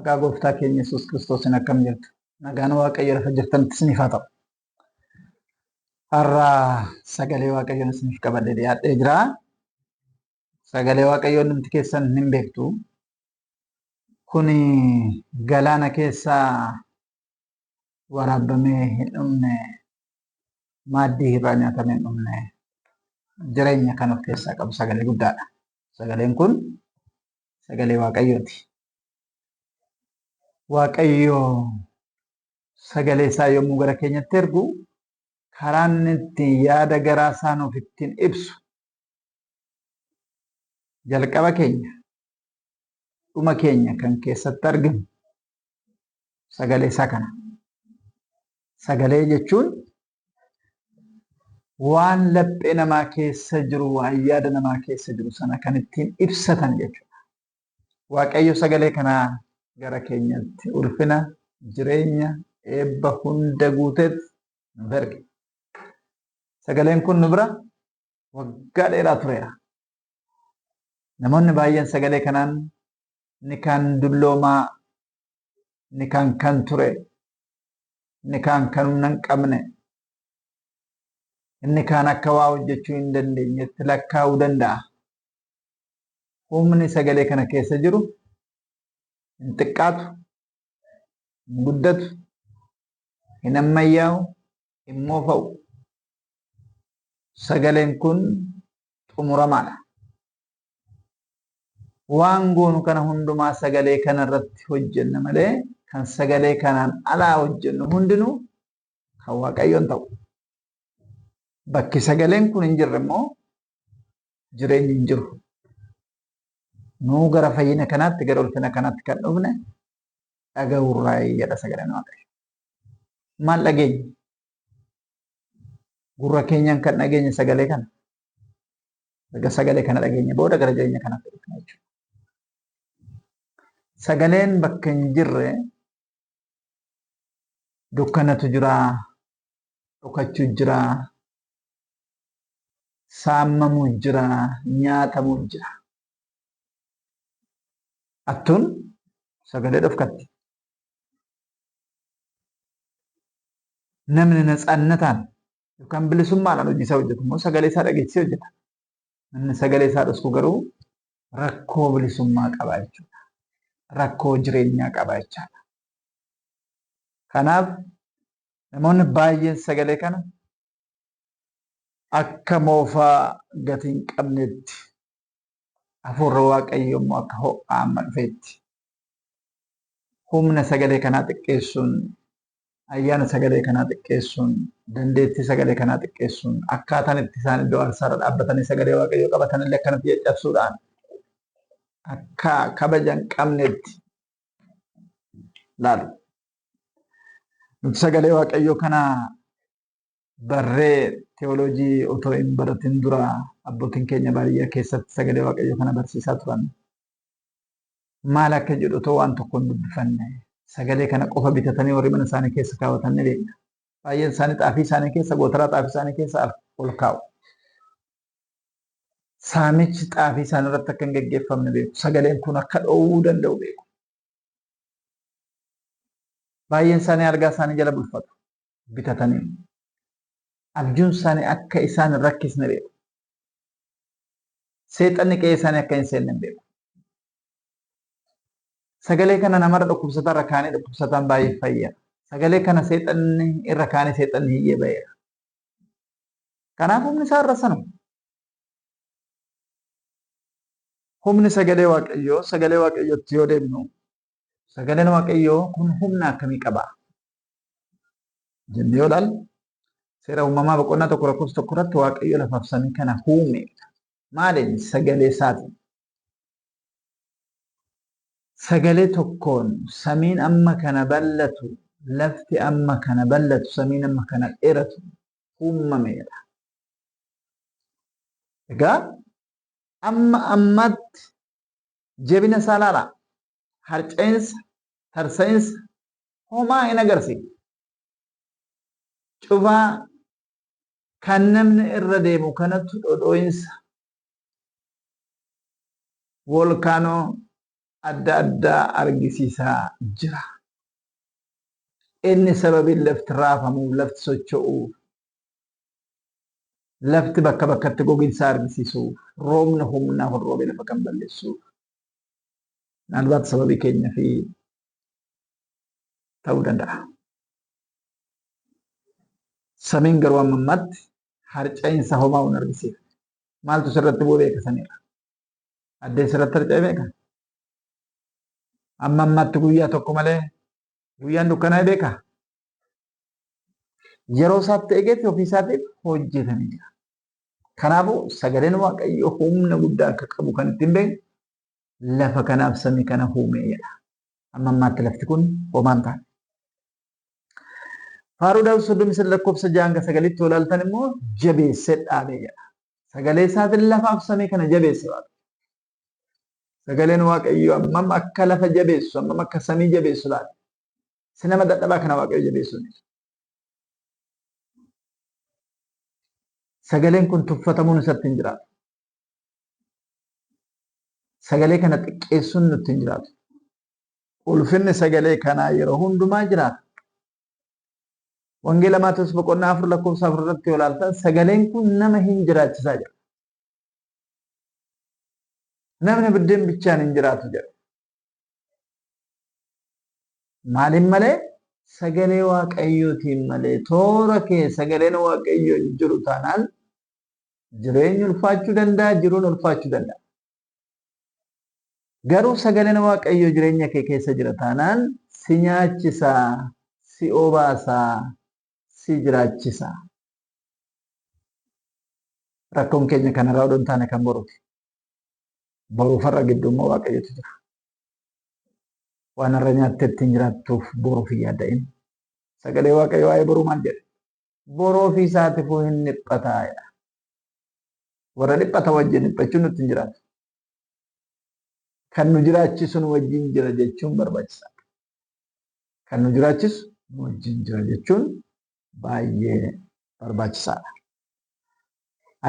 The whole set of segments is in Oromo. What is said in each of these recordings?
Maqaa gooftaa keenya Yesuus Kiristoosiin akkam jirtu. Nagaan Waaqayyo lafa jirtanitti isiniif haa ta'u. Har'a sagalee Waaqayyoon isiniif qabadhee dhiyaadhee jira. Sagalee Waaqayyoon namni keessan hin beektu. Kuni galaana keessaa waraabamee hin dhumne, maaddii irraa nyaatamee hin dhumne, jireenya kan of keessaa qabu sagalee guddaadha. Sagaleen kun sagalee Waaqayyooti. Waaqayyo sagalee isaa yommuu gara keenyatti ergu karaan itti yaada garaa isaa nuuf ittiin ibsu jalqaba keenya dhuma keenya kan keessatti arginu sagalee isaa kana. Sagalee jechuun waan laphee namaa keessa jiru, waan yaada namaa keessa jiru sana kan ittiin ibsatan jechuudha. Waaqayyo sagalee kanaa gara keenyatti ulfina, jireenya, eebba hunda guuteetti nu erge. Sagaleen kun nu bira waggaa dheeraa tureera. Namoonni baay'een sagalee kanaan ni kaan dulloomaa, ni kaan kan ture, ni kaan kan humna hin qabne, inni kaan akka waa hojjechuu hin dandeenyetti lakkaa'uu danda'a. Humni sagalee kana keessa jiru hin xiqqaatu, hin guddatu, hin ammayyaa'u, hin moofa'u. Sagaleen kun xumuramaadha. Waan goonu kana hundumaa sagalee kana irratti hojjenna malee kan sagalee kanaan alaa hojjennu hundinuu kan Waaqayyoon ta'u. Bakki sagaleen kun hin jirre immoo jireenyi hin jiru. Nuu gara fayyina kanaatti, gara ulfina kanaatti kan dhufne dhaga'uurraa jedha sagaleen Waaqayyo. Maal dhageenya? Gurra keenyaan kan dhageenya sagalee kana. Erga sagalee kana dhageenya booda gara jireenya kanaatti dhufna jechuudha. Sagaleen bakka hin jirre dukkanatu jira, dhokachuu jira, saamamuu jira, nyaatamuu jira. Attuun sagalee dhokatti. Namni natsaannataan yookaan bilisummaadhaan hojii isaa hojjetu immoo sagalee isaa dhageessee hojjeta. Namni sagalee isaa dhoksu garuu rakkoo bilisummaa qaba jechuudha. Rakkoo jireenyaa qaba jechaadha. Kanaaf namoonni baay'een sagalee kana akka moofaa gatii hin qabnetti, hafuurri Waaqayyoo immoo akka ho'aa amma dhufeetti humna sagalee kanaa xiqqeessuun, ayyaana sagalee kanaa xiqqeessuun, dandeettii sagalee kanaa xiqqeessuun, akkaataan itti isaan iddoo aarsaarra dhaabbatanii sagalee Waaqayyoo qabatanillee akkanatti caccabsuudhaan akka kabaja hin qabnetti laalu. Nuti sagalee Waaqayyoo kana barree teoloojii otoo hin baratin dura abbootiin keenya baadiyyaa keessatti sagalee Waaqayyoo kana barsiisaa turan. Maal akka jedhu otoo waan tokko hin dubbifanne sagalee kana qofa bitatanii warri mana isaanii keessa kaawwatan ni beekna. Baay'een isaanii xaafii isaanii keessa, gootaraa xaafii isaanii keessa ol kaa'u. Saamichi xaafii isaanii irratti akka hin gaggeeffamne beeku. Sagaleen kun akka dhoowwuu danda'u beeku. Baay'een isaanii argaa isaanii jala bulfatu bitatanii. Abjuun isaanii akka isaan hin rakkisne beeku. Seexanni qe'ee isaanii akka hin seenne beeku. Sagalee kana namarra dhukkubsataa irra kaanii dhukkubsataan baay'ee fayyada. Sagalee kana seexanni irra kaanii seexanni hiyyee ba'eera. Kanaaf humni isaa irra sanuma. Humni sagalee Waaqayyootti yoo deemnu, sagaleen Waaqayyoo kun humna akkamii qaba jennee yoo ilaalle, seera uumamaa boqonnaa 1:1 irratti Waaqayyo lafaaf samii kana uume. Maaliin? Sagalee isaatiin. Sagalee tokkoon samiin amma kana bal'atu, lafti amma kana bal'atu, samiin amma kana dheeratu uumameera. Egaa amma ammatti jabina isaa ilaala. Harca'insa, tarsa'insa homaa hin agarsiisu. Cubaa kan namni irra deemu kanatu dhodhooyinsa, volkaanoo, adda addaa argisiisaa jira. Inni sababiin lafti raafamuuf, lafti socho'uuf, lafti bakka bakkatti gogiinsa argisiisuuf, roobni humnaa kun roobee lafa kan balleessuuf, naalbaat sababii keenya fi ta'uu danda'a. Samiin garuu ammatti harca'iinsa homaa hin argisiifne. Maaltu sirratti bu'ee beeka sanirra? Addeen sirratti harca'e beeka? Ammatti guyyaa tokko malee guyyaan dukkanaa beeka? Yeroo isaatti eegetti ofii isaatiif hojjetamee jira. Kanaafuu sagaleen Waaqayyoo humna guddaa akka qabu kan ittiin beeknu lafa kanaaf samii kana uumee jedha. Ammatti lafti kun homaan ta'a. Faaruu Daawit 33 lakkoofsa 6-9 yoo ilaaltan immoo jabeessee dhaabee jedha. Sagalee isaatiin lafaaf samii kana jabeesse Waaqayyo. Sagaleen Waaqayyoo ammam akka lafa jabeessu, ammam akka samii jabeessu laata. Si nama dadhabaa kana Waaqayyo jabeessu. Sagaleen kun tuffatamuun isatti hin jiraatu. Sagalee kana xiqqeessuun nutti hin jiraatu. Ulfinni sagalee kanaa yeroo hundumaa jiraata. Wangeela Maatewos boqonnaa 4 lakkoofsa 4 irratti yoo ilaaltan sagaleen kun nama hin jiraachisaa jira. Namni biddeen bichaan hin jiraatu jedha. Maaliin malee? Sagalee Waaqayyootiin malee toora kee sagaleen Waaqayyoo hin jiru taanaan jireenyi ulfaachuu danda'a, jiruun ulfaachuu danda'a. Garuu sagaleen Waaqayyoo jireenya kee keessa jira taanaan si nyaachisaa, si obaasaa, si jiraachisaa. Rakkoon keenya kanarraa odoo hin taane kan boruuti. Boruu farra gidduu immoo Waaqayyootu jira. Waan irra nyaattee ittiin jiraattuuf boruuf hin yaadda'in. Sagalee Waaqayyoo waa'ee boruu maal jedhe? Boruu ofii isaatiifuu hin dhiphataa jedha. Warra dhiphata wajjin dhiphachuun nutti hin jiraatu. Kan nu jiraachisu nu wajjin jira jechuun barbaachisaadha. Kan nu jiraachisu nu wajjin jira jechuun baay'ee barbaachisaadha.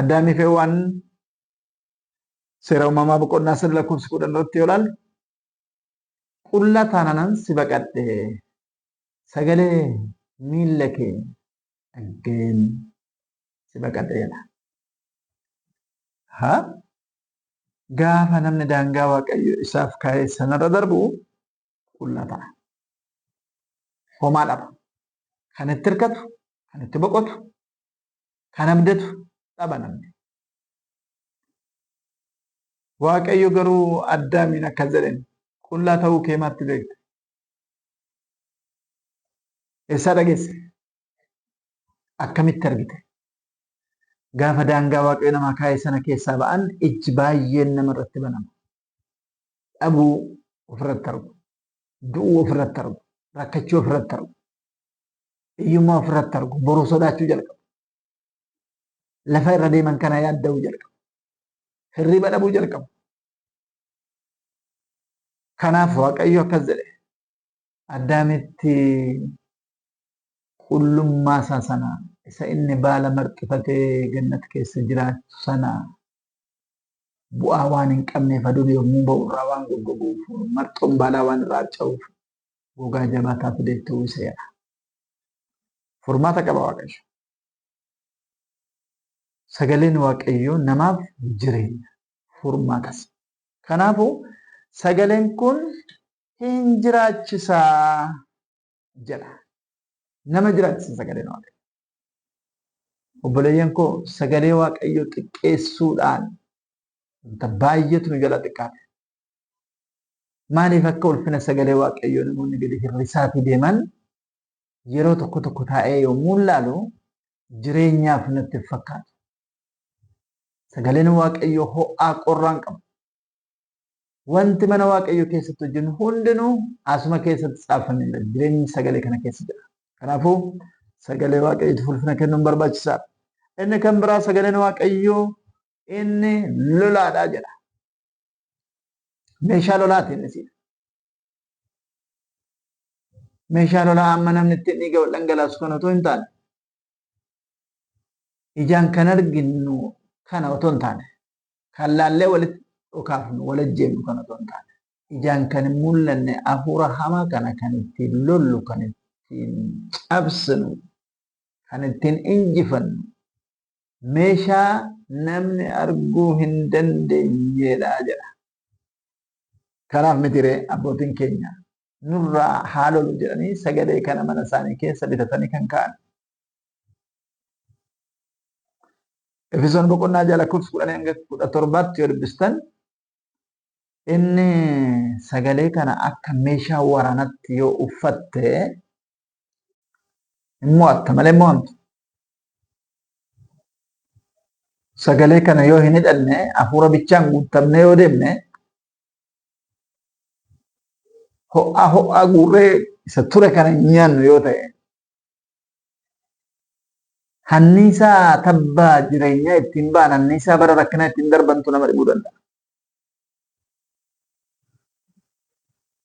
Addaamii fi Hewaan seera uumamaa boqonnaa 3 lakkoofsa 10 irratti yoo ilaalle qulla taanaan si baqadhe sagalee miilla kee dhaggeen si baqadhe jedha. Gaafa namni daangaa Waaqayyo isaaf kaa'ee sanarra darbu qulla ta'a. Homaa dhaba. Kan itti hirkatu, kan itti boqotu, kan abdatu dhaba namni. Waaqayyo garuu Addaamiin akkas jedheen qullaa ta'uu kee maatti beekte? Eessaa dhageesse? Akkamitti argite? Gaafa daangaa Waaqayyo namaa kaa'ee sana keessaa ba'an iji baay'een namarratti banama. Dhabuu ofirratti argu, du'uu ofirratti argu, rakkachuu ofirratti argu, hiyyummaa ofirratti argu, boruu sodaachuu jalqabu. Lafa irra deeman kana yaadda'uu jalqabu. Hirriba dhabuu jalqabu. Kanaaf Waaqayyo akkas jedhe Addaamitti qullummaa isaa sana isa inni baala marxifatee gannata keessa jiraatu sana bu'aa waan hin qabneef aduun yommuu ba'u irraa waan goggoguuf marxoon baalaa waan irraa harca'uuf gogaa jabaataa fidee ta'uu isa jedha. Furmaata qaba Waaqayyo. Sagaleen Waaqayyoo namaaf jireenya furmaatas. Kanaafuu sagaleen kun hin jiraachisaa jedha. Nama jiraachisa sagaleen Waaqayyoo. Obboleeyyan koo sagalee Waaqayyoo xiqqeessuudhaan wanta baay'eetu nu jala xiqqaate. Maaliif akka ulfina sagalee Waaqayyoo namoonni gadi hir'isaatii deeman yeroo tokko tokko taa'ee yommuu ilaalu jireenyaaf natti fakkaatu. Sagaleen Waaqayyoo ho'aa qorraan qaba. Wanti mana Waaqayyoo keessatti hojjennu hundinuu asuma keessatti xaafamee jira. Jireenyi sagalee kana keessa jira. Kanaafuu sagalee Waaqayyootiif ulfina kennuun barbaachisaadha. Inni kan biraa sagaleen Waaqayyoo inni lolaadhaa jedha. Meeshaa lolaati inni siidha. Meeshaa lolaa amma namni ittiin dhiiga wal dhangalaasu kan otoo hin taane ijaan kan arginu kana otoo hin taane kan laallee walitti dhukaafnu wal ajjeefnu kan otoo hin taane ijaan kan hin mul'anne hafuura hamaa kana kan ittiin lollu, kan ittiin cabsinu, kan ittiin injifannu meeshaa namni arguu hin dandeenyedha jedha. Kanaaf mitiree abbootiin keenya nurraa haa lolu jedhanii sagalee kana mana isaanii keessa bitatanii kan ka'an. Efesoon boqonnaa jala kurs 10-17 yoo dubbistan inni sagalee kana akka meeshaa waraanatti yoo uffatte immoo atta malee mo'amtu. Sagalee kana yoo hin hidhanne hafuura bichaan guutamne yoo deemne ho'a guurree isa ture kana nyaannu yoo ta'e hanniisaa tabbaa jireenyaa ittiin ba'an, hanniisaa bara rakkinaa ittiin darbantu nama dhibuu danda'a.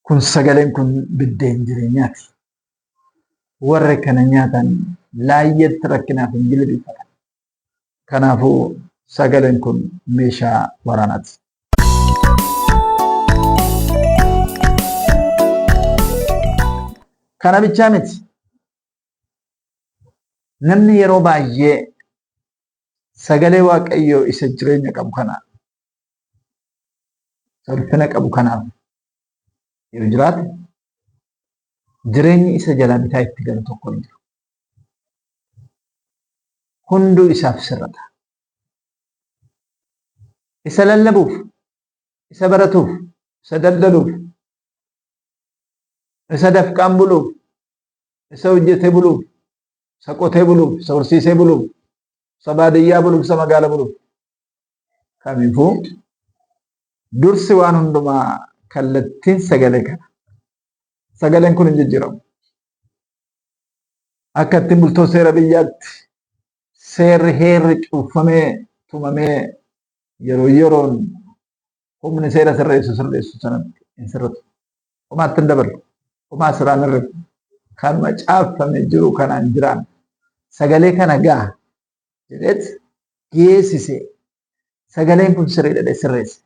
Kun sagaleen kun biddeen jireenyaati. Warri kana nyaatan laayyeetti rakkinaaf hin jilbifatan. Kanaafuu sagaleen kun meeshaa waraanaati. Kana bichaa miti. Namni yeroo baay'ee sagalee Waaqayyoo isa jireenya qabu kana, ulfina qabu kanaaf yoo jiraate jireenyi isa jalaa bitaa itti galu tokko hin jiru. Hunduu isaaf sirrata. Isa lallabuuf, isa baratuuf, isa daldaluuf, isa dafqaan buluuf, isa hojjetee buluuf, isa qotee buluuf, isa horsiisee buluuf, isa baadiyyaa buluuf, isa magaala buluuf. Kamiifuu dursi waan hundumaa kallattiin sagalee kana. Sagaleen kun hin jijjiiramu. Akka ittiin bultoo seera biyyaatti seerri heerri cuuffamee tumamee yeroo yeroon humni seera sirreessu sanatti hin sirratu. Homaatti hin dabalu. Homaa siraan irra kanuma caafamee jiru kanaan jiraan sagalee kana ga'a jedheet geessise. Sagaleen kun sirriidha sirreesse.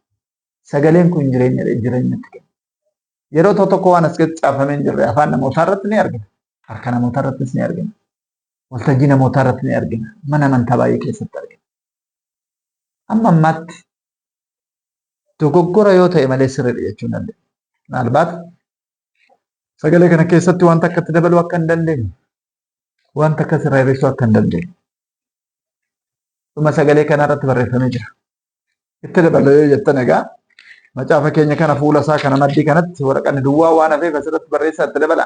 Sagaleen kun jireenyadha jireenyatti kenna. Yeroo tokko waan as keessatti caafamee hin jirre afaan namootaa irratti ni argina. Harka namootaa irrattis ni argina. Waltajjii namootaa irratti ni argina. Mana amantaa baay'ee keessatti argina. Amma ammaatti dogoggora yoo ta'e malee sirriidha jechuu hin dandeenyu. Maalbaat sagalee kana keessatti wanta akka itti dabaluu akka hin dandeenyu, wanta akka sirreessuu akka hin dandeenyu. Dhuma sagalee kana irratti barreeffamee jira. Itti dabaluu yoo jettan egaa macaafa keenya kana fuula isaa kana maddii kanatti waraqaan duwwaa waan hafeef asirratti barreessaa itti dabala.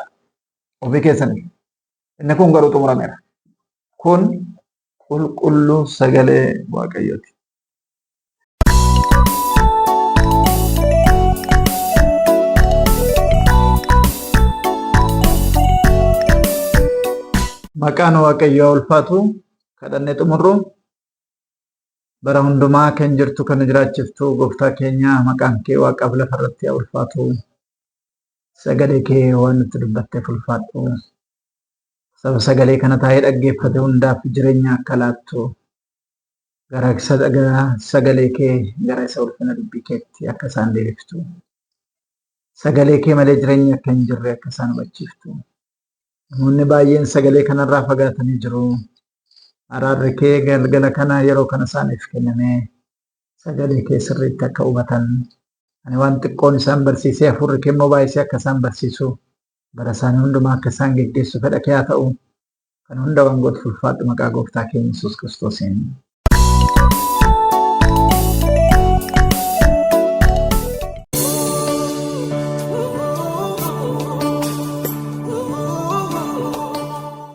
Ofii keessanii. Inni kun garuu xumurameera. Kun qulqulluu sagalee Waaqayyooti. Maqaan Waaqayyoo ulfaatu kadhannee xumurru. Bara hundumaa kan jirtu kan jiraachiftu gooftaa keenya maqaan kee Waaqaaf lafa irratti haa ulfaatu. Sagalee kee waan nutti dubbatteef ulfaadhu. Saba sagalee kana taa'ee dhaggeeffate hundaaf jireenya akka laattu gara sagalee kee gara isa ulfina dubbii keetti akka isaan deebiftu. Sagalee kee malee jireenya akka hin jirre akka isaan hubachiiftu. Namoonni baay'een sagalee kanarraa fagaatanii jiru. Araarri kee galgala kana yeroo kana isaaniif kenname sagalee kee sirriitti akka hubatan. Ani waan xiqqoon isaan barsiisee hafuurri kee immoo baay'isee akka isaan barsiisu bara isaanii hundumaa akka isaan geggeessu fedha kee haa ta'u. Kan hunda waan godhu ulfaadhu maqaa gooftaa keenya Yesuus Kiristoosiin.